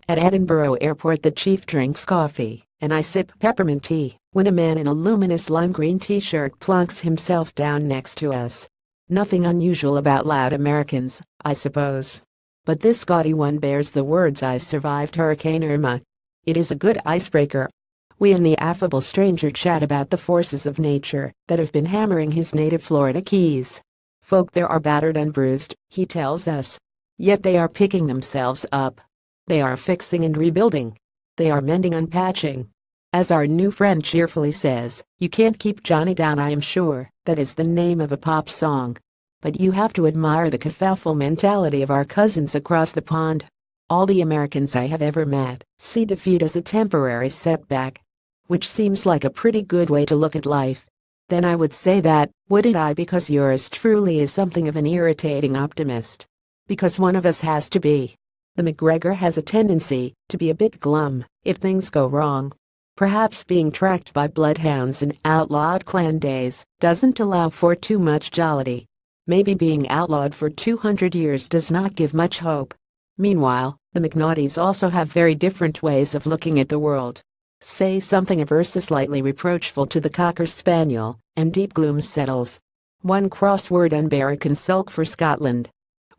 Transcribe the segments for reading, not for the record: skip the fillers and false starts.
At Edinburgh Airport the chief drinks coffee, and I sip peppermint tea, when a man in a luminous lime green t-shirt plunks himself down next to us. Nothing unusual about loud Americans, I suppose. But this gaudy one bears the words "I survived Hurricane Irma." It is a good icebreaker. We and the affable stranger chat about the forces of nature that have been hammering his native Florida Keys. Folk there are battered and bruised, he tells us. Yet they are picking themselves up. They are fixing and rebuilding. They are mending and patching. As our new friend cheerfully says, you can't keep Johnny down. I am sure that is the name of a pop song. But you have to admire the kerfuffle mentality of our cousins across the pond. All the Americans I have ever met see defeat as a temporary setback, which seems like a pretty good way to look at life. Then I would say that, wouldn't I? Because yours truly is something of an irritating optimist. Because one of us has to be. The McGregor has a tendency to be a bit glum if things go wrong. Perhaps being tracked by bloodhounds in outlawed clan days doesn't allow for too much jollity. Maybe being outlawed for 200 years does not give much hope. Meanwhile, the McNaughtys also have very different ways of looking at the world. Say something averse is slightly reproachful to the Cocker Spaniel, and deep gloom settles. One crossword American sulk for Scotland.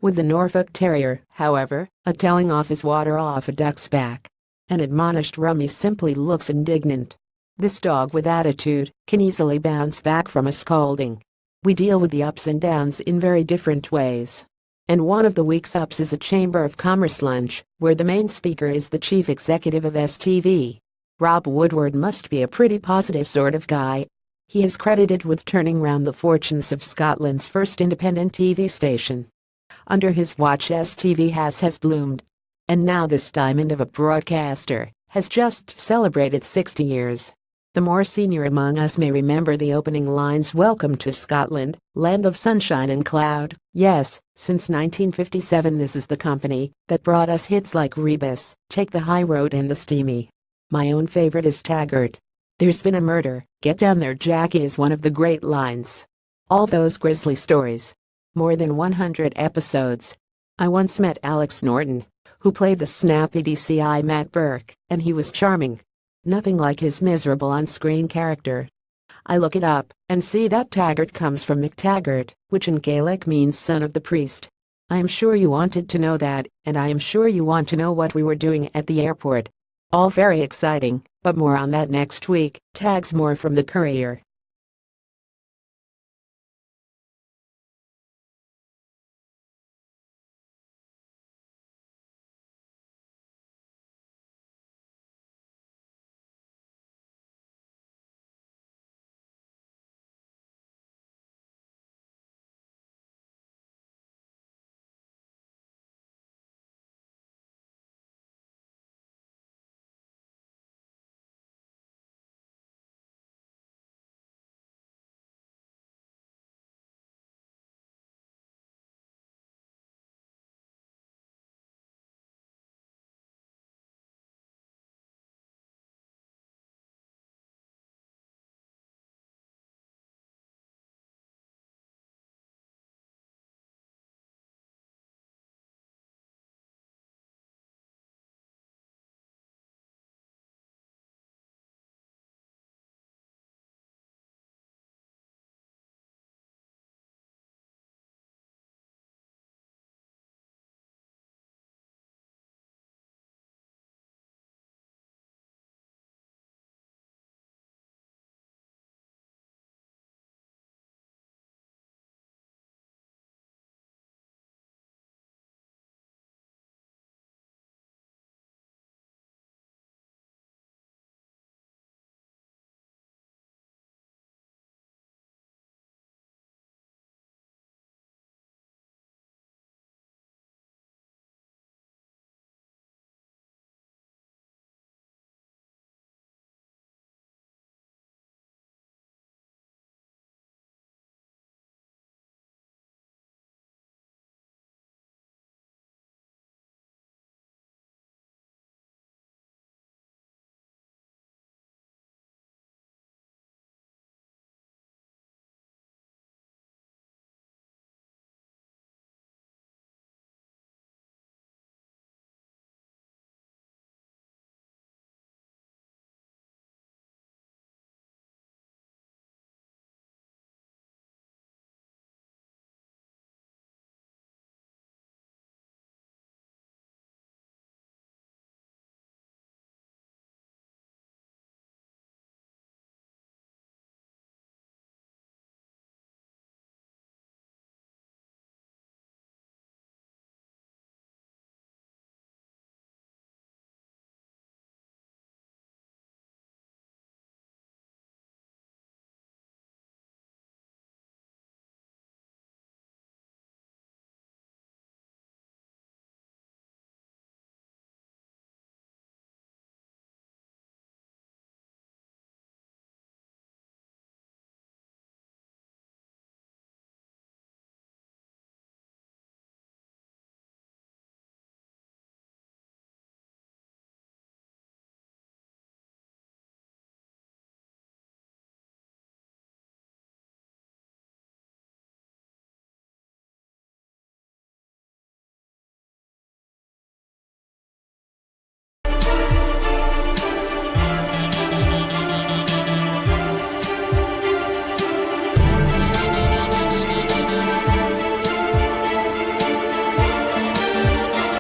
With the Norfolk Terrier, however, a telling off is water off a duck's back. An admonished rummy simply looks indignant. This dog with attitude can easily bounce back from a scolding. We deal with the ups and downs in very different ways. And one of the week's ups is a Chamber of Commerce lunch, where the main speaker is the chief executive of STV. Rob Woodward must be a pretty positive sort of guy. He is credited with turning round the fortunes of Scotland's first independent TV station. Under his watch STV has bloomed. And now this diamond of a broadcaster has just celebrated 60 years. The more senior among us may remember the opening lines, "Welcome to Scotland, land of sunshine and cloud." Yes, since 1957 this is the company that brought us hits like Rebus, Take the High Road and The Steamy. My own favorite is Taggart. There's been a murder, get down there Jackie is one of the great lines. All those grisly stories. More than 100 episodes. I once met Alex Norton, who played the snappy DCI Matt Burke, and he was charming. Nothing like his miserable on-screen character. I look it up, and see that Taggart comes from McTaggart, which in Gaelic means son of the priest. I am sure you wanted to know that, and I am sure you want to know what we were doing at the airport. All very exciting, but more on that next week. Tags more from the Courier.